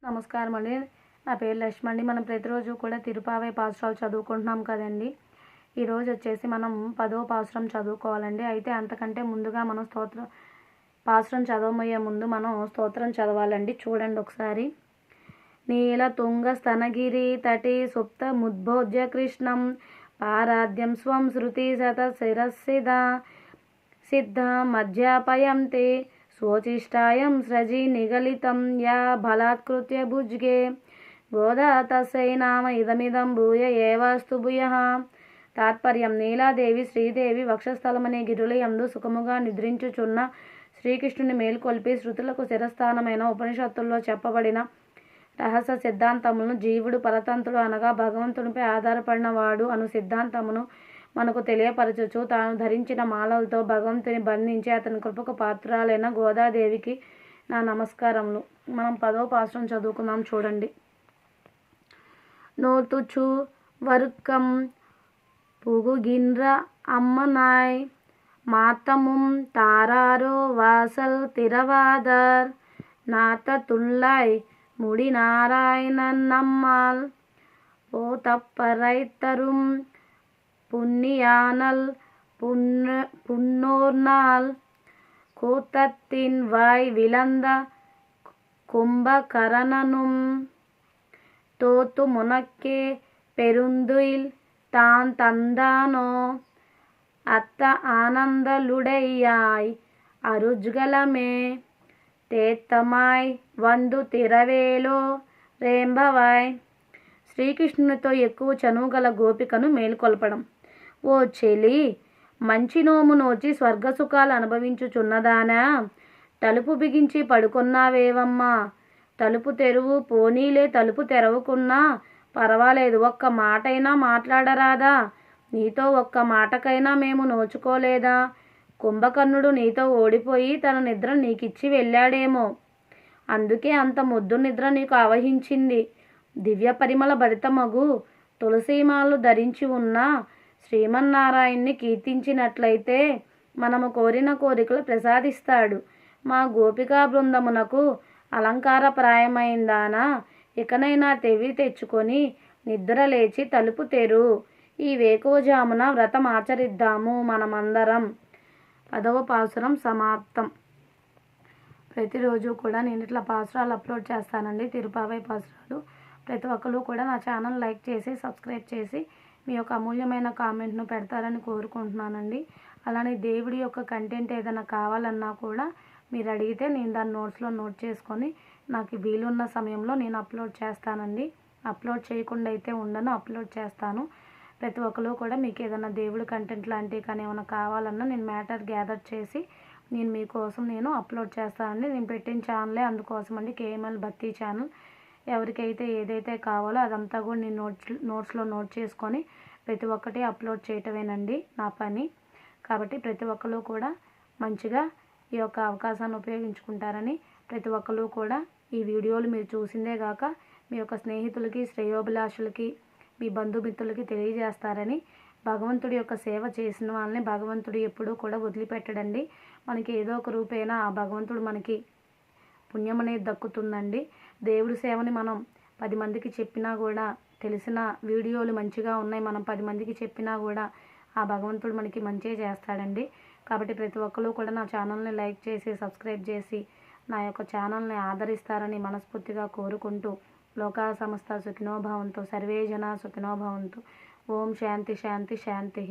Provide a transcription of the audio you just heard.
నమస్కారం అండి. నా పేరు లక్ష్మి అండి. మనం ప్రతిరోజు కూడా తిరుపావై పాసురాలు చదువుకుంటున్నాం కదండి. ఈరోజు వచ్చేసి మనం 10వ పాసురం చదువుకోవాలండి. అయితే అంతకంటే ముందుగా మనం పాసురం చదవబోయే ముందు మనం స్తోత్రం చదవాలండి. చూడండి ఒకసారి. నీల తుంగ స్తనగిరి తటి సుప్త ముద్బోధ్య కృష్ణం పారాద్యం స్వం శృతి శత శిరసిద సిద్ధ మధ్యాపయంతే స్వోచిష్టాయం స్రజి నిగలితం యా బలాత్కృత్య భుజ్గే గోదా తస్సై నామ ఇదమిదం భూయ ఏవాస్తు భూయః. తాత్పర్యం: నీలాదేవి శ్రీదేవి వక్షస్థలమనే గిరులయందు సుఖముగా నిద్రించుచున్న శ్రీకృష్ణుని మేల్కొల్పి శృతులకు శిరస్థానమైన ఉపనిషత్తుల్లో చెప్పబడిన రహస్య సిద్ధాంతములను జీవుడు పరతంత్రుడు అనగా భగవంతునిపై ఆధారపడినవాడు అను సిద్ధాంతమును మనకు తెలియపరచుచు తాను ధరించిన మాలలతో భగవంతుని బంధించి అతని కృపకు పాత్రురాలైన గోదాదేవికి నా నమస్కారములు. మనం 10వ పాసురం చదువుకుందాం. చూడండి. నోతుచు వరుక్కం పుగుగిన్ర అమ్మనాయ్ మాతముం తారారో వాసల్ తిరవాదర్ నాత తుల్లాయ్ ముడి నారాయణన్ నమ్మాల్ ఓ తప్పరైతరుం புண்ணியானல் புன்னோர்னால் கூத்தத்தின் வாய் விளந்த கும்பகரணனும் தோத்து முனக்கே பெருந்துயில் தான் தந்தானோ அத்த ஆனந்தலுடையாய் அருஜ்கலமே తేత్తమాయ్ వందు తిరవేలో రేంబవాయ్. శ్రీకృష్ణునితో ఎక్కువ చనువు గల గోపికను మేల్కొల్పడం. ఓ చెలి, మంచి నోము నోచి స్వర్గసుఖాలు అనుభవించుచున్నదానా, తలుపు బిగించి పడుకున్నావేవమ్మా? తలుపు తెరువు. పోనీలే, తలుపు తెరవకున్నా పర్వాలేదు, ఒక్క మాటైనా మాట్లాడరాదా? నీతో ఒక్క మాటకైనా మేము నోచుకోలేదా? కుంభకర్ణుడు నీతో ఓడిపోయి తన నిద్ర నీకిచ్చి వెళ్ళాడేమో, అందుకే అంత ముద్దు నిద్ర నీకు ఆవహించింది. దివ్య పరిమళ భరితమగు తులసీమాలు ధరించి ఉన్న శ్రీమన్నారాయణ్ణి కీర్తించినట్లయితే మనము కోరిన కోరికలు ప్రసాదిస్తాడు. మా గోపికా బృందమునకు అలంకారప్రాయమైందానా, ఇకనైనా తెవి తెచ్చుకొని నిద్ర లేచి తలుపు తెరు. ఈ వేకువజామున వ్రతం ఆచరిద్దాము మనమందరం. 10వ పాసురం సమాప్తం. ప్రతిరోజు కూడా నేను ఇట్లా పాసురాలు అప్లోడ్ చేస్తానండి, తిరుపావై పాసురాలు. ప్రతి ఒక్కరు కూడా నా ఛానల్ లైక్ చేసి సబ్స్క్రైబ్ చేసి మీ యొక్క అమూల్యమైన కామెంట్ను పెడతారని కోరుకుంటున్నానండి. అలానే దేవుడి యొక్క కంటెంట్ ఏదైనా కావాలన్నా కూడా మీరు అడిగితే నేను దాన్ని నోట్స్లో నోట్ చేసుకొని నాకు వీలున్న సమయంలో నేను అప్లోడ్ చేస్తానండి. అప్లోడ్ చేయకుండా అయితే ఉండను, అప్లోడ్ చేస్తాను. ప్రతి ఒక్కరు కూడా మీకు ఏదైనా దేవుడి కంటెంట్ లాంటివి కానీ ఏమైనా కావాలన్నా నేను మ్యాటర్ గ్యాదర్ చేసి నేను మీకోసం నేను అప్లోడ్ చేస్తానండి. నేను పెట్టిన ఛానలే అందుకోసం అండి, కేఎంఎల్ భక్తి ఛానల్. ఎవరికైతే ఏదైతే కావాలో అదంతా కూడా నేను నోట్స్లో నోట్ చేసుకొని ప్రతి ఒక్కటి అప్లోడ్ చేయటమేనండి నా పని. కాబట్టి ప్రతి ఒక్కరు కూడా మంచిగా ఈ యొక్క అవకాశాన్ని ఉపయోగించుకుంటారని, ప్రతి ఒక్కరు కూడా ఈ వీడియోలు మీరు చూసిందే కాక మీ యొక్క స్నేహితులకి, శ్రేయోభిలాషులకి, మీ బంధుమిత్రులకి తెలియజేస్తారని, భగవంతుడి యొక్క సేవ చేసిన వాళ్ళని భగవంతుడు ఎప్పుడూ కూడా వదిలిపెట్టడండి. మనకి ఏదో ఒక రూపేణ ఆ భగవంతుడు మనకి పుణ్యం అనేది దక్కుతుందండి. దేవుడి సేవని మనం 10 మందికి చెప్పినా కూడా, తెలిసిన వీడియోలు మంచిగా ఉన్నాయి మనం 10 మందికి చెప్పినా కూడా ఆ భగవంతుడు మనకి మంచి చేస్తాడండి. కాబట్టి ప్రతి ఒక్కరు కూడా నా ఛానల్ని లైక్ చేసి సబ్స్క్రైబ్ చేసి నా యొక్క ఛానల్ని ఆదరిస్తారని మనస్ఫూర్తిగా కోరుకుంటూ, లోకా సమస్త సుఖినో భవంతు, సర్వే జనా సుఖినో భవంతు. ఓం శాంతి శాంతి శాంతి.